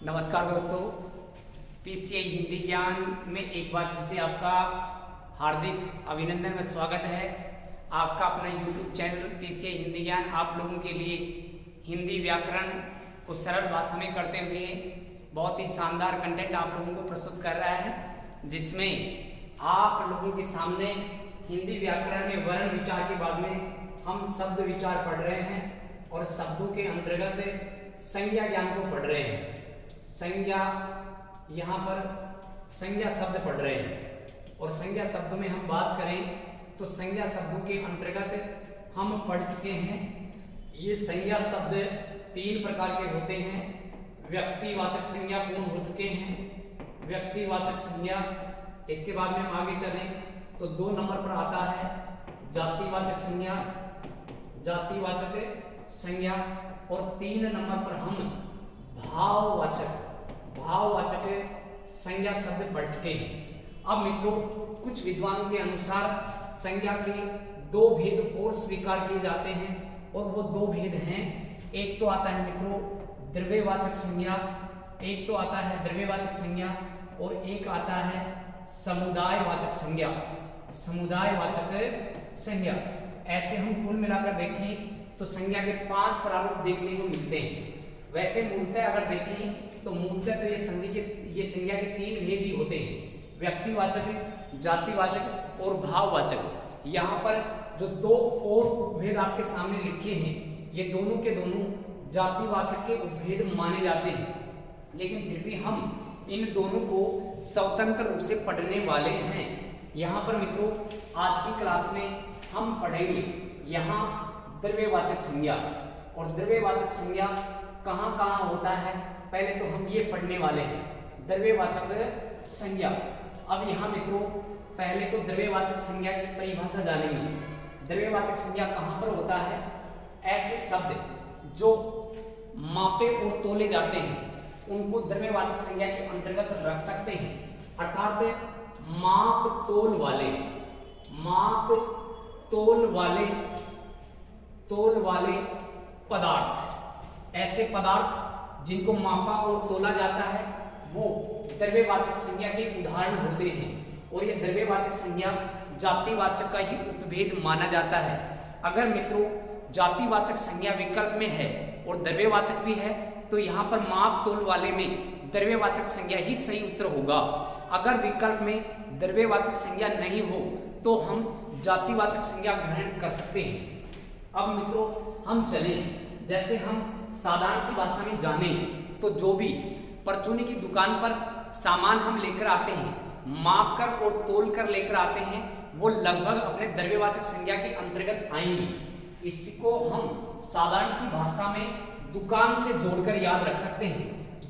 नमस्कार दोस्तों, पीसीआई हिंदी ज्ञान में एक बार फिर से आपका हार्दिक अभिनंदन व स्वागत है। आपका अपना यूट्यूब चैनल पीसीआई हिंदी ज्ञान आप लोगों के लिए हिंदी व्याकरण को सरल भाषा में करते हुए बहुत ही शानदार कंटेंट आप लोगों को प्रस्तुत कर रहा है, जिसमें आप लोगों के सामने हिंदी व्याकरण में वर्ण विचार के बाद में हम शब्द विचार पढ़ रहे हैं और शब्दों के अंतर्गत संज्ञा ज्ञान को पढ़ रहे हैं। संज्ञा, यहाँ पर संज्ञा शब्द पढ़ रहे हैं और संज्ञा शब्द में हम बात करें तो संज्ञा शब्दों के अंतर्गत हम पढ़ चुके हैं। ये संज्ञा शब्द तीन प्रकार के होते हैं। व्यक्तिवाचक संज्ञा पूर्ण हो चुके हैं, व्यक्तिवाचक संज्ञा। इसके बाद में हम आगे चलें तो 2 नंबर पर आता है जातिवाचक संज्ञा, जातिवाचक संज्ञा, और 3 नंबर पर हम भाववाचक संज्ञा शब्द पढ़ चुके हैं। अब मित्रों, कुछ विद्वानों के अनुसार संज्ञा के 2 भेद और स्वीकार किए जाते हैं और वो 2 भेद हैं। एक तो आता है मित्रों द्रव्यवाचक संज्ञा, एक तो आता है द्रव्यवाचक संज्ञा और एक आता है समुदायवाचक संज्ञा, समुदायवाचक संज्ञा। ऐसे हम कुल मिलाकर देखें तो संज्ञा के 5 प्रारूप देखने को मिलते हैं। वैसे मूलतः अगर देखें तो मूलतः तो ये संज्ञा के 3 भेद ही होते हैं, व्यक्तिवाचक, जातिवाचक और भाववाचक। यहाँ पर जो 2 और उपभेद आपके सामने लिखे हैं, ये दोनों के दोनों जातिवाचक के उपभेद माने जाते हैं, लेकिन फिर भी हम इन दोनों को स्वतंत्र रूप से पढ़ने वाले हैं। यहाँ पर मित्रों आज की क्लास में हम पढ़ेंगे यहाँ द्रव्यवाचक संज्ञा, और द्रव्यवाचक संज्ञा कहाँ कहाँ होता है पहले तो हम ये पढ़ने वाले हैं, द्रव्यवाचक संज्ञा। अब यहाँ मित्रों पहले तो द्रव्यवाचक संज्ञा की परिभाषा जानेंगे। द्रव्यवाचक संज्ञा कहाँ पर होता है? ऐसे शब्द जो मापे और तोले जाते हैं उनको द्रव्यवाचक संज्ञा के अंतर्गत रख सकते हैं, अर्थात माप तोल वाले पदार्थ, ऐसे पदार्थ जिनको मापा और तोला जाता है वो द्रव्यवाचक संज्ञा के उदाहरण होते हैं। और ये द्रव्यवाचक संज्ञा जातिवाचक का ही उपभेद माना जाता है। अगर मित्रों जातिवाचक संज्ञा विकल्प में है और द्रव्यवाचक भी है तो यहाँ पर माप तोल वाले में द्रव्यवाचक संज्ञा ही सही उत्तर होगा। अगर विकल्प में द्रव्यवाचक संज्ञा नहीं हो तो हम जातिवाचक संज्ञा ग्रहण कर सकते हैं। अब मित्रों हम चलें, जैसे हम साधारण सी भाषा में जाने तो जो भी परचूनी की दुकान पर सामान हम लेकर आते हैं, माप कर और तोल कर लेकर आते हैं, वो लगभग अपने द्रव्यवाचक संज्ञा के अंतर्गत आएंगे। इसको हम साधारण सी भाषा में दुकान से जोड़कर याद रख सकते हैं।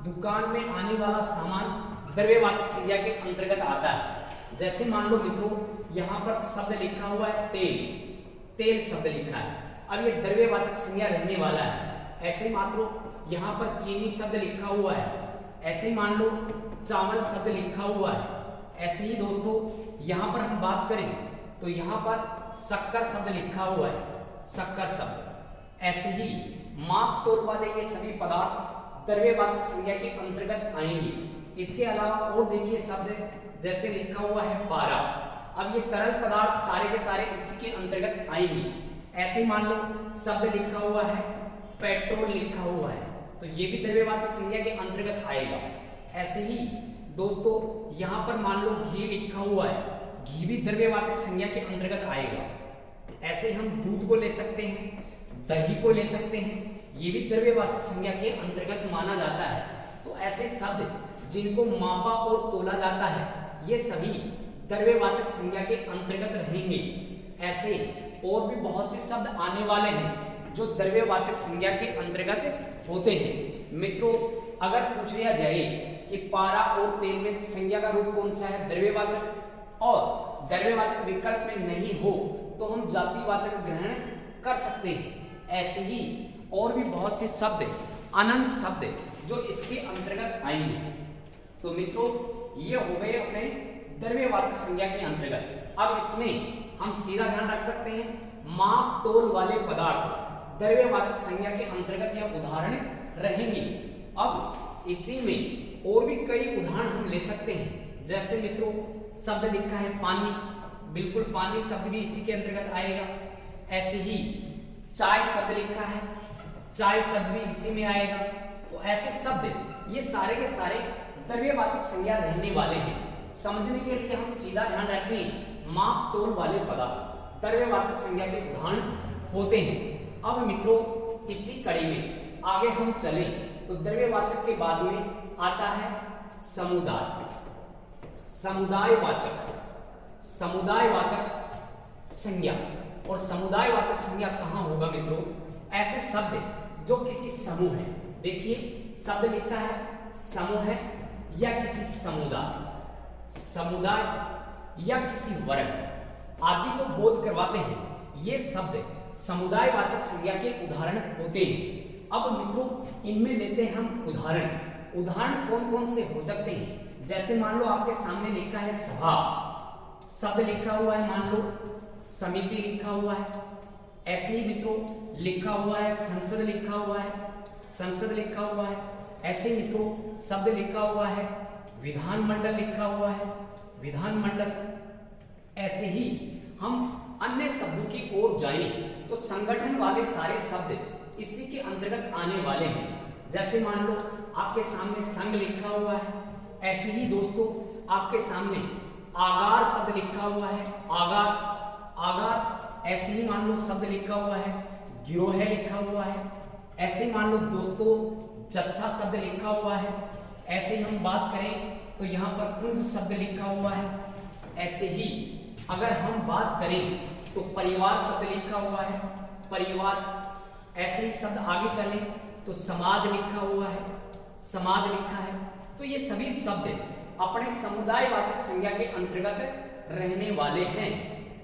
दुकान में आने वाला सामान द्रव्यवाचक संज्ञा के अंतर्गत आता है। जैसे मान लो मित्रों यहाँ पर शब्द लिखा हुआ है तेल शब्द लिखा है, अब ये द्रव्यवाचक संज्ञा रहने वाला है। ऐसे मात्रो यहाँ पर चीनी शब्द लिखा हुआ है, ऐसे मान लो चावल शब्द लिखा हुआ है। ऐसे ही दोस्तों यहाँ पर हम बात करें तो यहाँ पर शक्कर शब्द लिखा हुआ है, शक्कर शब्द। ऐसे ही माप तोल वाले ये सभी पदार्थ द्रव्यवाचक संज्ञा के अंतर्गत आएंगे। इसके अलावा और देखिए शब्द जैसे लिखा हुआ है पारा, अब ये तरल पदार्थ सारे के सारे इसके अंतर्गत आएंगे। ऐसे मान लो शब्द लिखा हुआ है पेट्रोल लिखा हुआ है तो ये भी द्रव्यवाचक संज्ञा के अंतर्गत आएगा। ऐसे ही दोस्तों यहाँ पर मान लो घी लिखा हुआ है, घी भी द्रव्यवाचक संज्ञा के अंतर्गत आएगा। ऐसे हम दूध को ले सकते हैं, दही को ले सकते हैं, ये भी द्रव्यवाचक संज्ञा के अंतर्गत माना जाता है। तो ऐसे शब्द जिनको मापा और तोला जाता है ये सभी द्रव्यवाचक संज्ञा के अंतर्गत रहेंगे। ऐसे और भी बहुत से शब्द आने वाले हैं जो द्रव्यवाचक संज्ञा के अंतर्गत होते हैं। मित्रों अगर पूछ लिया जाए कि पारा और तेल में संज्ञा का रूप कौन सा है? द्रव्यवाचक, और द्रव्यवाचक विकल्प में नहीं हो तो हम जातिवाचक ग्रहण कर सकते हैं। ऐसे ही और भी बहुत से शब्द, अनंत शब्द जो इसके अंतर्गत आएंगे। तो मित्रों ये हो गए अपने द्रव्यवाचक संज्ञा के अंतर्गत। अब इसमें हम सीधा ध्यान रख सकते हैं माप तोल वाले पदार्थ द्रव्यवाचक संज्ञा के अंतर्गत या उदाहरण रहेंगी। अब इसी में और भी कई उदाहरण हम ले सकते हैं। जैसे मित्रों शब्द लिखा है पानी, बिल्कुल पानी शब्द भी इसी के अंतर्गत आएगा। ऐसे ही चाय शब्द लिखा है, चाय शब्द भी इसी में आएगा। तो ऐसे शब्द ये सारे के सारे द्रव्यवाचक संज्ञा रहने वाले हैं। समझने के लिए हम सीधा ध्यान रखें, माप तोल वाले पदार्थ द्रव्यवाचक संज्ञा के उदाहरण होते हैं। अब मित्रों इसी कड़ी में आगे हम चलें तो द्रव्यवाचक के बाद में आता है समुदाय, समुदायवाचक, समुदायवाचक संज्ञा। और समुदायवाचक संज्ञा कहाँ होगा मित्रों? ऐसे शब्द जो किसी समूह है, देखिए शब्द लिखा है समूह है या किसी समुदाय, समुदाय या किसी वर्ग आदि को बोध करवाते हैं। ये शब्द समुदायवाचक संज्ञा के उदाहरण होते हैं। अब मित्रों इनमें लेते हैं हम उदाहरण। उदाहरण कौन कौन से हो सकते हैं? जैसे मान लो आपके सामने लिखा है सभा, शब्द लिखा हुआ है, मान लो समिति लिखा हुआ है। ऐसे ही मित्रों लिखा हुआ है संसद, लिखा हुआ है संसद, लिखा हुआ है। ऐसे मित्रों शब्द लिखा हुआ है विधानमंडल, लिखा हुआ है विधानमंडल। ऐसे ही हम अन्य शब्दों की ओर जाएं तो संगठन वाले सारे शब्द इसी के अंतर्गत आने वाले हैं। जैसे मान लो आपके सामने संघ लिखा हुआ है। ऐसे ही दोस्तों आपके सामने आगार शब्द लिखा हुआ है, आगार, आगार। ऐसे ही मान लो शब्द लिखा हुआ है गिरोह, लिखा हुआ है। ऐसे मान लो दोस्तों जत्था शब्द लिखा हुआ है। ऐसे ही हम बात करें तो यहाँ पर कुंज शब्द लिखा हुआ है। ऐसे ही अगर हम बात करें तो परिवार शब्द लिखा हुआ है, परिवार। ऐसे ही शब्द आगे चले तो समाज लिखा हुआ है, समाज लिखा है। तो ये सभी शब्द अपने समुदायवाचक संज्ञा के अंतर्गत रहने वाले हैं।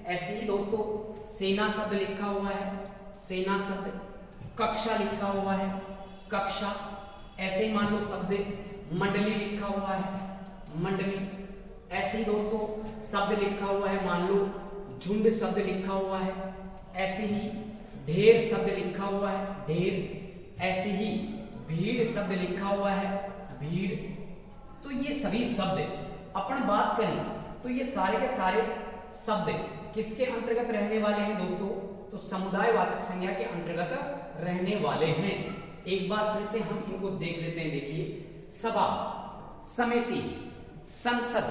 ऐसे ही दोस्तों सेना शब्द लिखा हुआ है, सेना शब्द। कक्षा लिखा हुआ है, कक्षा। ऐसे ही मान लो शब्द मंडली लिखा हुआ है, मंडली। ऐसे ही दोस्तों शब्द लिखा हुआ है, मान लो झुंड शब्द लिखा हुआ है। ऐसे ही ढेर शब्द लिखा हुआ है, ढेर। ऐसे ही भीड़ शब्द लिखा हुआ है, भीड़। तो ये सभी शब्द अपन बात करें तो ये सारे के सारे शब्द किसके अंतर्गत रहने वाले हैं दोस्तों? तो समुदायवाचक संज्ञा के अंतर्गत रहने वाले हैं। एक बार फिर से हम इनको देख लेते हैं। देखिए सभा, समिति, संसद,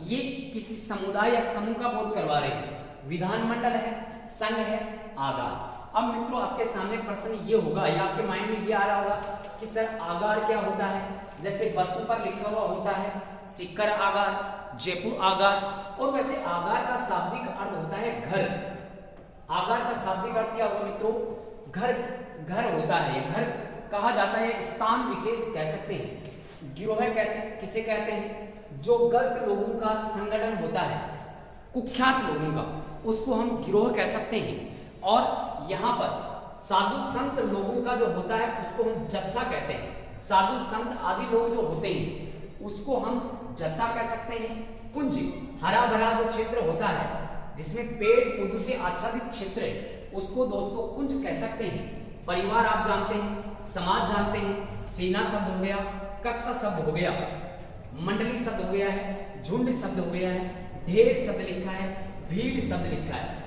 ये किसी समुदाय या समूह का बोध करवा रहे हैं। विधानमंडल है, संघ है, आगार। अब मित्रों आपके सामने प्रश्न ये होगा या आपके माइंड में ये आ रहा होगा कि सर आगार क्या होता है? जैसे बसों पर लिखा हुआ होता है सिक्कर आगार, जयपुर आगार। और वैसे आगार का शाब्दिक अर्थ होता है घर। आगार का शाब्दिक अर्थ क्या होगा मित्रों? घर, घर होता है। घर कहा जाता है, स्थान विशेष कह सकते हैं। गिरोह कैसे किसे कहते हैं? जो गलत लोगों का संगठन होता है, कुख्यात लोगों का, उसको हम गिरोह कह सकते हैं। और यहाँ पर साधु संत लोगों का जो होता है उसको हम जत्था कहते हैं। साधु संत आदि लोग जो होते हैं उसको हम जत्था कह सकते हैं। कुंज, हरा भरा जो क्षेत्र होता है जिसमें पेड़ पौधों से आच्छादित क्षेत्र है, उसको दोस्तों कुंज कह सकते हैं। परिवार आप जानते हैं, समाज जानते हैं, सेना शब्द हो गया, कक्षा शब्द हो गया, मंडली शब्द हो गया है, झुंड शब्द हो गया है, ढेर शब्द लिखा है, भीड़ शब्द लिखा है।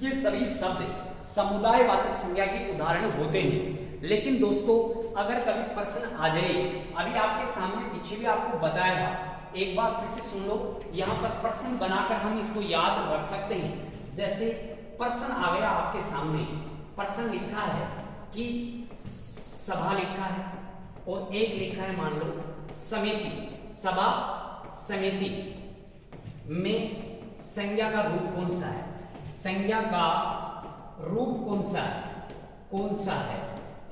ये सभी शब्द समुदायवाचक संज्ञा के उदाहरण होते हैं। लेकिन दोस्तों अगर कभी प्रश्न आ जाए, अभी आपके सामने पीछे भी आपको बताया था, एक बार फिर से सुन लो। यहाँ पर प्रश्न बनाकर हम इसको याद रख सकते हैं। जैसे प्रश्न आ गया आपके सामने, प्रश्न लिखा है कि सभा लिखा है और एक लिखा है मान लो समिति। सभा, समिति में संज्ञा का रूप कौन सा है? संज्ञा का रूप कौन सा है? कौन सा है?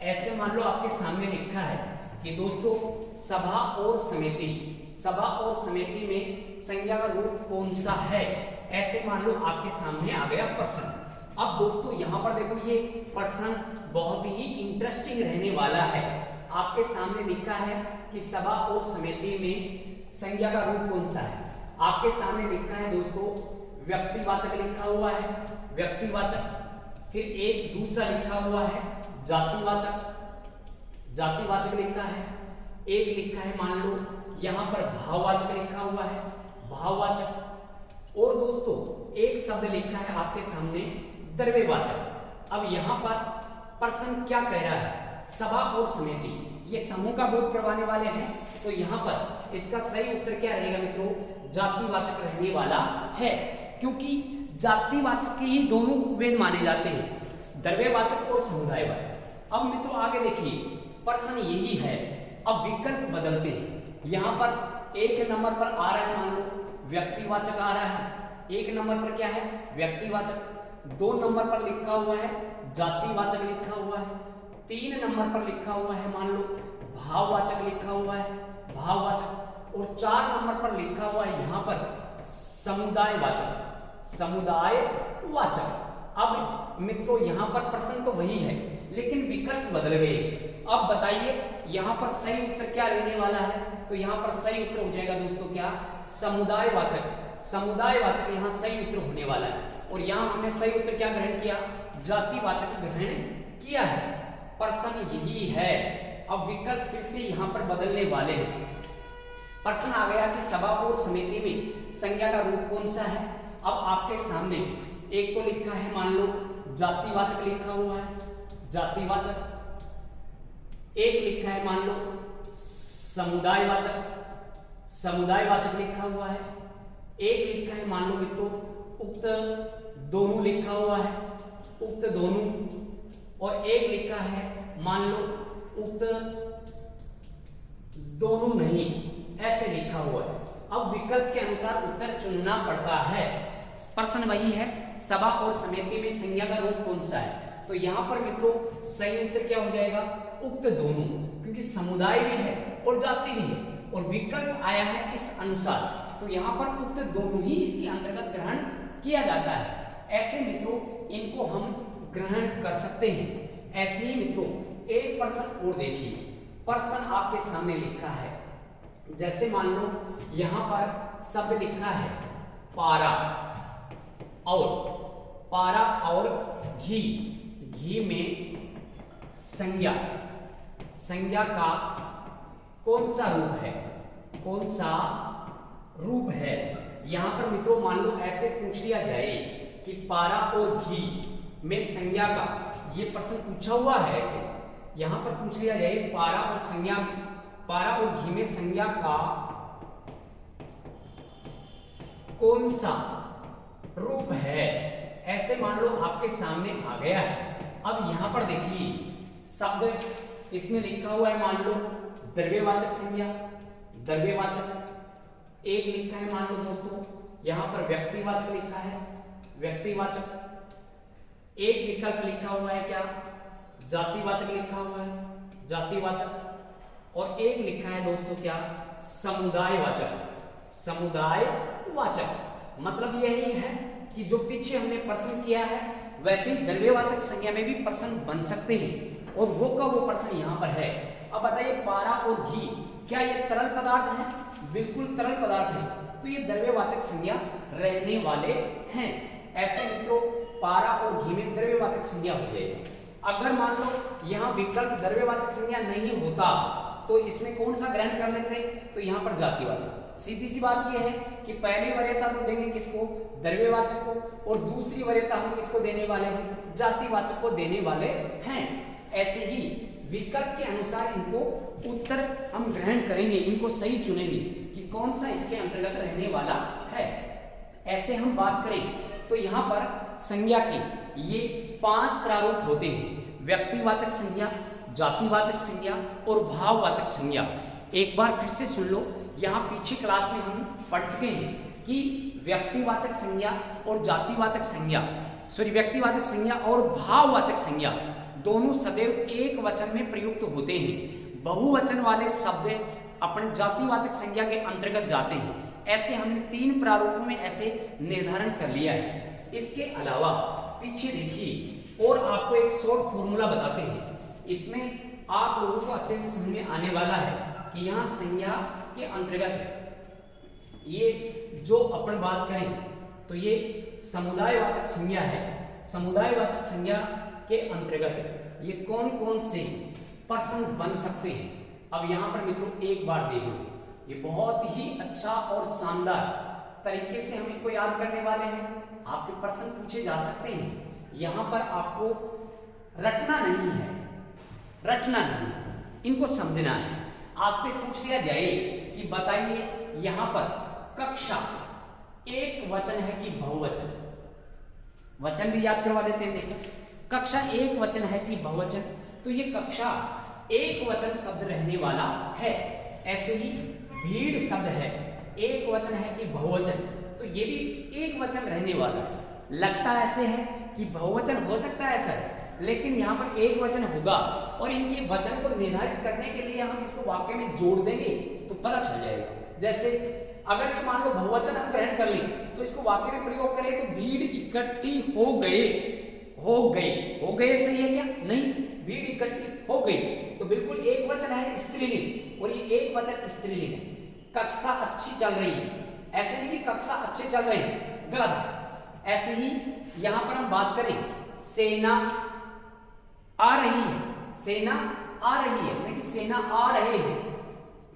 ऐसे मान लो आपके सामने लिखा है कि दोस्तों सभा और समिति, सभा और समिति में संज्ञा का रूप कौन सा है? ऐसे मान लो आपके सामने आ गया प्रश्न। अब दोस्तों यहाँ पर देखो ये प्रश्न बहुत ही इंटरेस्टिंग रहने वाला है। आपके सामने लिखा है कि सभा और समिति में संज्ञा का रूप कौन सा है? आपके सामने लिखा है दोस्तों व्यक्तिवाचक लिखा हुआ है, व्यक्तिवाचक। फिर एक दूसरा लिखा हुआ है जातिवाचक, जातिवाचक लिखा है। एक लिखा है मान लो यहाँ पर भाववाचक लिखा हुआ है, भाववाचक। और दोस्तों एक शब्द लिखा है आपके सामने द्रव्यवाचक। अब यहाँ पर प्रश्न क्या कह रहा है, सभा और समिति, ये समूह का बोध करवाने वाले हैं। तो यहाँ पर इसका सही उत्तर क्या रहेगा मित्रों, जातिवाचक रहने वाला है, क्योंकि जातिवाचक के ही दोनों उपभेद माने जाते हैं, द्रव्यवाचक और समुदायवाचक। अब मित्रों आगे देखिए, प्रश्न यही है। अब विकल्प बदलते हैं। यहाँ पर एक नंबर पर आ रहा है मान लो व्यक्तिवाचक आ रहा है, एक नंबर पर क्या है व्यक्तिवाचक, 2 नंबर पर लिखा हुआ है जातिवाचक लिखा हुआ है, 3 नंबर पर लिखा हुआ है मान लो भाववाचक लिखा हुआ है, भाववाचक, और 4 नंबर पर लिखा हुआ है यहाँ पर समुदायवाचक, समुदायवाचक। अब मित्रों यहाँ पर प्रश्न तो वही है लेकिन विकल्प बदल गए। अब बताइए यहाँ पर सही उत्तर क्या रहने वाला है, तो यहाँ पर सही उत्तर हो जाएगा दोस्तों क्या, समुदायवाचक, समुदायवाचक यहाँ सही उत्तर होने वाला है। और यहाँ हमने सही उत्तर क्या ग्रहण किया, जातिवाचक ग्रहण किया है। प्रश्न यही है। अब विकल्प फिर से यहाँ पर बदलने वाले हैं। प्रश्न आ गया कि सभा और समिति में संज्ञा का रूप कौन सा है। अब आपके सामने एक तो लिखा है मान लो जातिवाचक लिखा हुआ है, जातिवाचक, एक लिखा है मान लो समुदायवाचक, समुदायवाचक लिखा हुआ है, एक लिखा है मान लो मित्रों उक्त दोनों लिखा हुआ है, उक्त दोनों, और एक लिखा है मान लो उक्त दोनों नहीं, ऐसे लिखा हुआ है। अब विकल्प के अनुसार उत्तर चुनना पड़ता है। प्रश्न वही है, सभा और समिति में संज्ञा का रूप कौन सा है। तो यहाँ पर मित्रों सही उत्तर क्या हो जाएगा, उक्त दोनों, क्योंकि समुदाय भी है और जाति भी है, और विकल्प आया है इस अनुसार, तो यहाँ पर उक्त दोनों ही इसके अंतर्गत ग्रहण किया जाता है। ऐसे मित्रों इनको हम ग्रहण कर सकते हैं। ऐसे ही मित्रों एक प्रश्न और देखिए, प्रश्न आपके सामने लिखा है, जैसे मान लो यहाँ पर शब्द लिखा है पारा और घी, घी में संज्ञा, संज्ञा का कौन सा रूप है, कौन सा रूप है। यहां पर मित्रों मान लो ऐसे पूछ लिया जाए कि पारा और घी में संज्ञा का, ये प्रश्न पूछा हुआ है ऐसे, यहां पर पूछ लिया जाए पारा और संज्ञा, पारा और घी में संज्ञा का कौन सा रूप है, ऐसे मान लो आपके सामने आ गया है। अब यहां पर देखिए शब्द इसमें लिखा हुआ है मान लो द्रव्यवाचक संज्ञा, द्रव्यवाचक, एक लिखा है मान लो दोस्तों यहां पर व्यक्तिवाचक लिखा है, व्यक्तिवाचक, एक विकल्प लिखा हुआ है क्या, जातिवाचक लिखा हुआ है, जातिवाचक, और एक लिखा है दोस्तों क्या, समुदायवाचक, समुदायवाचक। मतलब यही है कि जो पीछे हमने प्रश्न किया है वैसे ही द्रव्यवाचक संज्ञा में भी प्रश्न बन सकते हैं, और वो का वो प्रश्न यहाँ पर है। अब बताइए पारा और घी क्या ये तरल पदार्थ है, बिल्कुल तरल पदार्थ है, तो ये द्रव्यवाचक संज्ञा रहने वाले हैं। ऐसे मित्रों पारा और घी में द्रव्यवाचक संज्ञा हो जाएगी। अगर मान लो यहाँ विकल्प द्रव्यवाचक संज्ञा नहीं होता तो इसमें कौन सा ग्रहण कर लेते, तो यहाँ पर जातिवाचक। सीधी सी बात यह है कि पहली वरीयता तो देंगे किसको, द्रव्यवाचक को, और दूसरी वरीयता हम किसको देने वाले हैं, जातिवाचक को देने वाले हैं। ऐसे ही विकल्प के अनुसार इनको उत्तर हम ग्रहण करेंगे, इनको सही चुनेंगे कि कौन सा इसके अंतर्गत रहने वाला है। ऐसे हम बात करें तो यहाँ पर संज्ञा के ये 5 प्रारूप होते हैं, व्यक्तिवाचक संज्ञा, जातिवाचक संज्ञा और भाववाचक संज्ञा। एक बार फिर से सुन लो, यहाँ पीछे क्लास में हम पढ़ चुके हैं कि व्यक्तिवाचक संज्ञा और जातिवाचक संज्ञा, व्यक्तिवाचक संज्ञा और भाववाचक संज्ञा दोनों सदैव एक वचन में प्रयुक्त होते हैं। बहुवचन वाले शब्द अपने जातिवाचक संज्ञा के अंतर्गत जाते हैं। ऐसे हमने 3 प्रारूपों में ऐसे निर्धारण कर लिया है। इसके अलावा पीछे देखिए और आपको एक शॉर्ट फॉर्मूला बताते हैं, इसमें आप लोगों को अच्छे से समझ में आने वाला है कि यहाँ संज्ञा के अंतर्गत ये जो अपन बात करें तो ये समुदायवाचक संज्ञा है। समुदायवाचक संज्ञा के अंतर्गत ये कौन कौन से प्रश्न बन सकते हैं। अब यहाँ पर मित्रों एक बार देख लो, ये बहुत ही अच्छा और शानदार तरीके से हम इनको याद करने वाले हैं। आपके प्रश्न पूछे जा सकते हैं, यहाँ पर आपको रटना नहीं है, रटना नहीं, इनको समझना है। आपसे पूछ लिया जाए कि बताइए यहाँ पर कक्षा एक वचन है कि बहुवचन, वचन भी याद करवा देते हैं। देखो कक्षा एक वचन है कि बहुवचन, तो ये कक्षा एक वचन शब्द रहने वाला है। ऐसे ही भीड़ शब्द है, एक वचन है कि बहुवचन, तो ये भी एक वचन रहने वाला है। लगता ऐसे है कि बहुवचन हो सकता है सर, लेकिन यहाँ पर एक वचन होगा और इनके वचन को निर्धारित करने के लिए हम इसको वाक्य में जोड़ देंगे तो पता चल जाएगा। जैसे अगर ये मान लो बहुवचन हम ग्रहण कर लें तो इसको वाक्य में प्रयोग करें तो भीड़ इकट्ठी हो गए, हो गए, हो गए सही है क्या? नहीं, भीड़ इकट्ठी हो गई तो बिल्कुल एक वचन है स्त्रीलिंग, और ये एक वचन स्त्रीलिंग है। कक्षा अच्छी चल रही है, ऐसे नहीं कि कक्षा अच्छे चल रहे हैं, गलत है। ऐसे ही यहां पर हम बात करें सेना आ रही है, सेना आ रही है, नहीं कि सेना आ रहे हैं,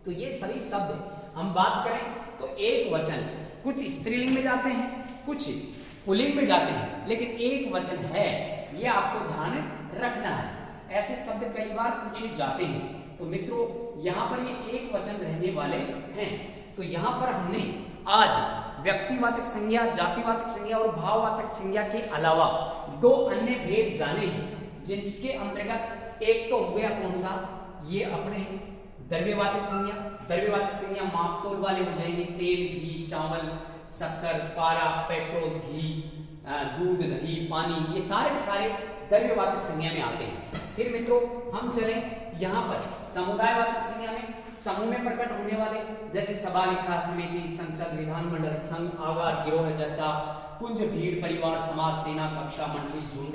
तो ये सभी शब्द हम बात करें तो एक वचन, कुछ स्त्रीलिंग में जाते हैं, कुछ पुल्लिंग में जाते हैं, लेकिन एक वचन है, ये आपको ध्यान रखना है। ऐसे शब्द कई बार पूछे जाते हैं, तो मित्रों यहाँ पर ये एक वचन रहने वाले हैं। तो यहाँ पर हमने आज व्यक्तिवाचक संज्ञा, जातिवाचक संज्ञा और भाववाचक संज्ञा के अलावा दो अन्य भेद जाने हैं, जिसके अंतर्गत एक तो हो गया कौन सा, ये अपने द्रव्यवाचक संज्ञा। द्रव्यवाचक संज्ञा माप तोल वाले हो जाएंगे, तेल, घी, चावल, शक्कर, पारा, पेट्रोल, घी, दूध, दही, पानी, ये सारे के सारे द्रव्यवाचक संज्ञा में आते हैं। फिर मित्रों हम चलें यहाँ पर समुदायवाचक संज्ञा में, समूह में प्रकट होने वाले, जैसे सभा, लिखा, समिति, संसद, विधानमंडल, संघ, आवार, गिरोह, जनता, पुंज, भीड़, परिवार, समाज, सेना, कक्षा, मंडली, झुंड,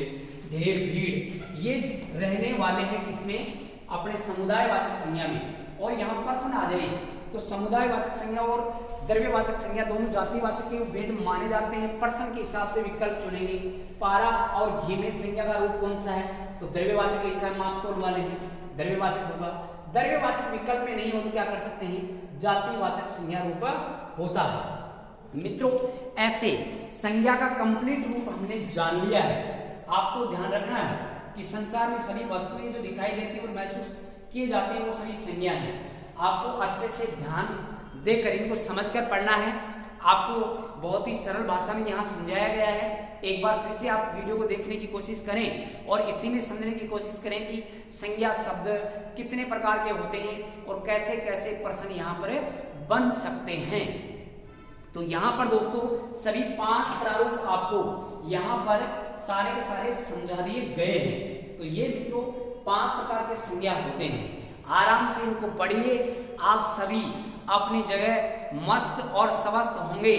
ढेर, भीड़, ये रहने वाले हैं किसमें, अपने समुदायवाचक संज्ञा में। और यहाँ प्रश्न आ जाए तो समुदायवाचक संज्ञा और द्रव्यवाचक संज्ञा दोनों जातिवाचक के भेद माने जाते हैं। प्रश्न के हिसाब से विकल्प चुनेंगे। पारा और घी में संज्ञा का रूप कौन सा है, तो द्रव्यवाचक लिखा है, माप तोल वाले हैं, द्रव्यवाचक होगा। द्रव्यवाचक विकल्प में नहीं हो तो क्या कर सकते हैं, जातिवाचक संज्ञा रूप होता है। मित्रों ऐसे संज्ञा का कंप्लीट रूप हमने जान लिया है। आपको ध्यान रखना है कि संसार में सभी वस्तुएं जो दिखाई देती है और महसूस किए जाते हैं वो सभी संज्ञा हैं। आपको अच्छे से ध्यान देकर इनको समझकर पढ़ना है। आपको बहुत ही सरल भाषा में यहाँ समझाया गया है। एक बार फिर से आप वीडियो को देखने की कोशिश करें और इसी में समझने की कोशिश करें कि संज्ञा शब्द कितने प्रकार के होते हैं और कैसे कैसे प्रश्न यहाँ पर बन सकते हैं। तो यहाँ पर दोस्तों सभी 5 प्रारूप आपको यहाँ पर सारे के सारे समझा दिए गए हैं। तो ये मित्रों 5 प्रकार के संज्ञा होते हैं। आराम से इनको पढ़िए, आप सभी अपनी जगह मस्त और स्वस्थ होंगे।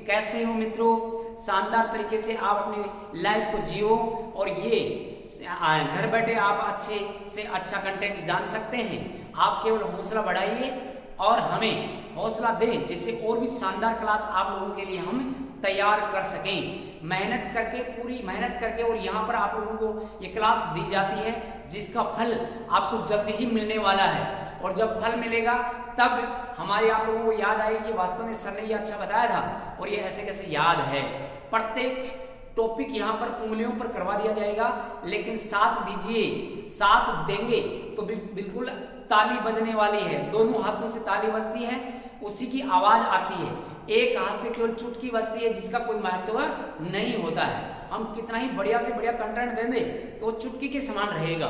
कैसे हो मित्रों, शानदार तरीके से आप अपनी लाइफ को जियो और ये घर बैठे आप अच्छे से अच्छा कंटेंट जान सकते हैं। आप केवल हौसला बढ़ाइए और हमें हौसला दें, जिससे और भी शानदार क्लास आप लोगों के लिए हम तैयार कर सकें। मेहनत करके, पूरी मेहनत करके, और यहाँ पर आप लोगों को ये क्लास दी जाती है जिसका फल आपको जल्दी ही मिलने वाला है। और जब फल मिलेगा तब हमारे आप लोगों को याद आएगी कि वास्तव में सर ने ये अच्छा बताया था और ये ऐसे कैसे याद है। प्रत्येक टॉपिक यहाँ पर उंगलियों पर करवा दिया जाएगा, लेकिन साथ दीजिए, साथ देंगे तो बिल्कुल ताली बजने वाली है। दोनों हाथों से ताली बजती है, उसी की आवाज आती है। एक हाथ से केवल चुटकी बजती है जिसका कोई महत्व नहीं होता है। हम कितना ही बढ़िया से बढ़िया कंटेंट दे दें तो चुटकी के समान रहेगा,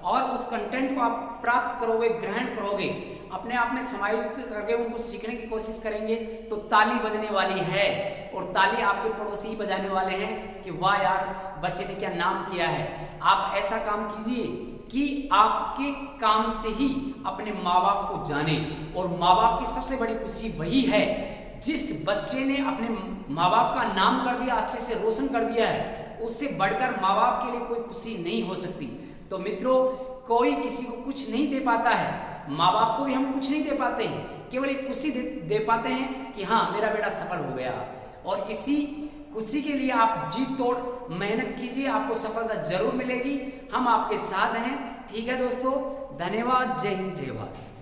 और उस कंटेंट को आप प्राप्त करोगे, ग्रहण करोगे, अपने आप में समायोजित करके उनको सीखने की कोशिश करेंगे तो ताली बजने वाली है। और ताली आपके पड़ोसी ही बजाने वाले हैं कि वाह यार बच्चे ने क्या नाम किया है। आप ऐसा काम कीजिए कि आपके काम से ही अपने माँ बाप को जाने, और माँ बाप की सबसे बड़ी खुशी वही है जिस बच्चे ने अपने माँ बाप का नाम कर दिया, अच्छे से रोशन कर दिया है। उससे बढ़कर माँ बाप के लिए कोई खुशी नहीं हो सकती। तो मित्रों कोई किसी को कुछ नहीं दे पाता है, माँ बाप को भी हम कुछ नहीं दे पाते हैं, केवल एक खुशी दे पाते हैं कि हाँ मेरा बेटा सफल हो गया। और इसी खुशी के लिए आप जी तोड़ मेहनत कीजिए, आपको सफलता जरूर मिलेगी। हम आपके साथ हैं। ठीक है दोस्तों, धन्यवाद। जय हिंद, जय भारत।